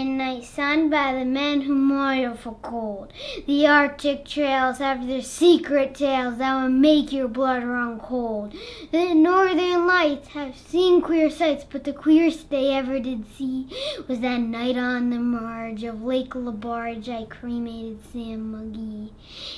midnight sun by the men who moil for gold. The Arctic trails have their secret tales that will make your blood run cold. The northern lights have seen queer sights, but the queerest they ever did see was that night on the marge of Lake LaBarge I cremated Sam McGee.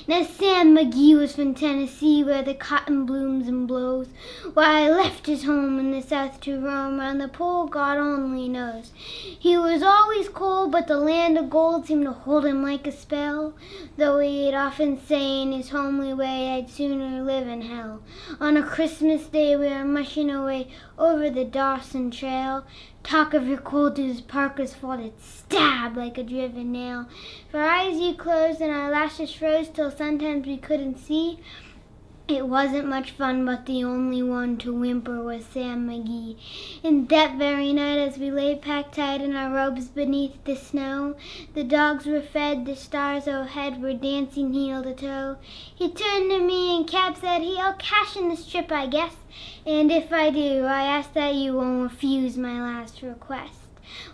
Now Sam McGee was from Tennessee, where the cotton blooms and blows, while I left his home in the south to roam round the pole, God only knows. He was always cold, but the land of gold seemed to hold him like a spell, though he'd often say in his homely way, I'd sooner live in hell. On a Christmas day we were mushing away over the Dawson Trail. Talk of your cold to his parka's folded, stab like a driven nail. For eyes you closed and our lashes froze till sometimes we couldn't see. It wasn't much fun, but the only one to whimper was Sam McGee. And that very night, as we lay packed tight in our robes beneath the snow, the dogs were fed, the stars overhead were dancing heel to toe. He turned to me and Cap said, I'll cash in the strip, I guess. And if I do, I ask that you won't refuse my last request.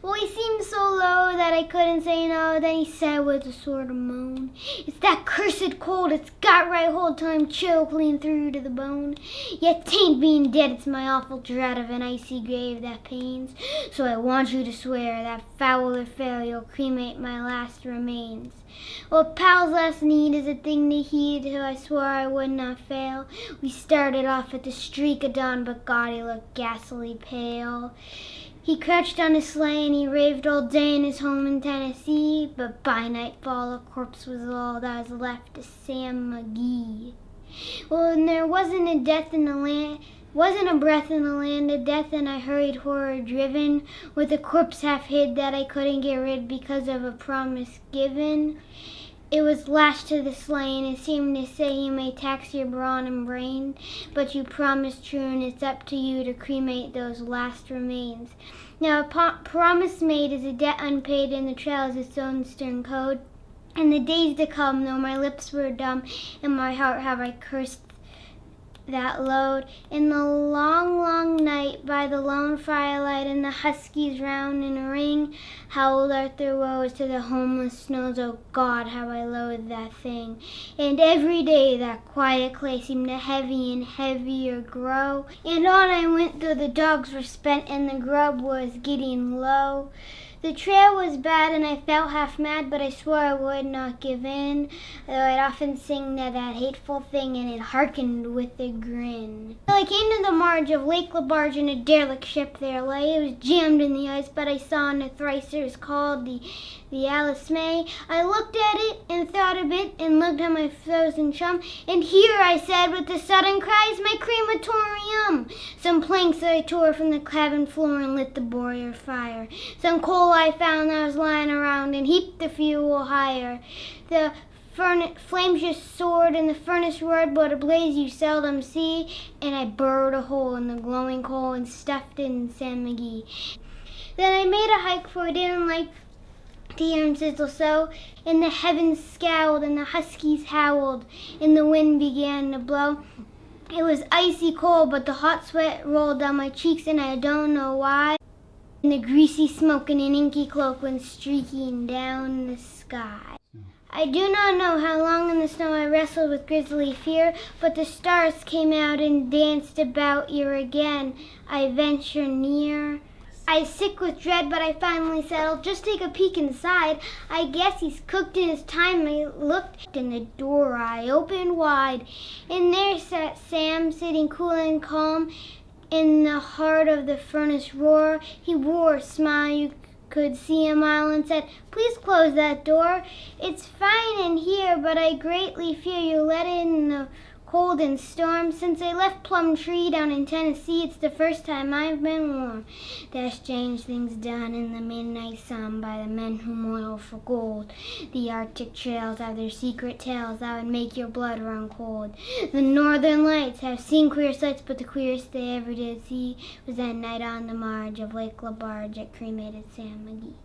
Well, he seemed so low that I couldn't say no. Then he said with a sort of moan, it's that cursed cold, it's got right hold till I'm chill clean through to the bone. Yet 'tain't being dead, it's my awful dread of an icy grave that pains. So I want you to swear that foul or fair you'll cremate my last remains. Well, pal's last need is a thing to heed, so I swore I would not fail. We started off at the streak of dawn, but God, he looked ghastly pale. He crouched on his sleigh and he raved all day in his home in Tennessee, but by nightfall a corpse was all that was left of Sam McGee. Well, and there wasn't a breath in the land of death, and I hurried horror-driven with a corpse half hid that I couldn't get rid because of a promise given. It was lashed to the sleigh, and it seemed to say, you may tax your brawn and brain, but you promised true, and it's up to you to cremate those last remains. Now, a promise made is a debt unpaid, and the trail is its own stern code. In the days to come, though my lips were dumb, in my heart have I cursed that load. In the long, long night, by the lone firelight, and the huskies round in a ring, howled out their woes to the homeless snows. Oh God, how I loathed that thing. And every day that quiet clay seemed to heavy and heavier grow. And on I went, though the dogs were spent and the grub was getting low. The trail was bad and I felt half mad, but I swore I would not give in, though I'd often sing that hateful thing, and it hearkened with a grin. Till I came to the marge of Lake LaBarge, and a derelict ship there lay. It was jammed in the ice, but I saw in a thrice it was called the Alice May. I looked at it and thought a bit, and looked at my frozen chum, and here, I said with a sudden cry, is my crematorium. Some planks that I tore from the cabin floor and lit the boiler fire. Some coal I found that was lying around and heaped the fuel higher. The flames just soared and the furnace roared, but a blaze you seldom see, and I burrowed a hole in the glowing coal and stuffed in Sam McGee. Then I made a hike, for I didn't like to hear him sizzle so, and the heavens scowled and the huskies howled and the wind began to blow. It was icy cold, but the hot sweat rolled down my cheeks, and I don't know why. And the greasy smoke in an inky cloak went streaking down the sky. I do not know how long in the snow I wrestled with grisly fear, but the stars came out and danced about ere again I venture near. I was sick with dread, but I finally said, I'll just take a peek inside. I guess he's cooked in his time. I looked in the door I opened wide, and there sat Sam, sitting cool and calm in the heart of the furnace roar. He wore a smile you could see a mile, and said, please close that door. It's fine in here, but I greatly fear you'll let in the cold and storm. Since I left Plum Tree down in Tennessee, it's the first time I've been warm. There's strange things done in the midnight sun by the men who moil for gold. The Arctic trails have their secret tales that would make your blood run cold. The northern lights have seen queer sights, but the queerest they ever did see was that night on the marge of Lake LaBarge I cremated Sam McGee.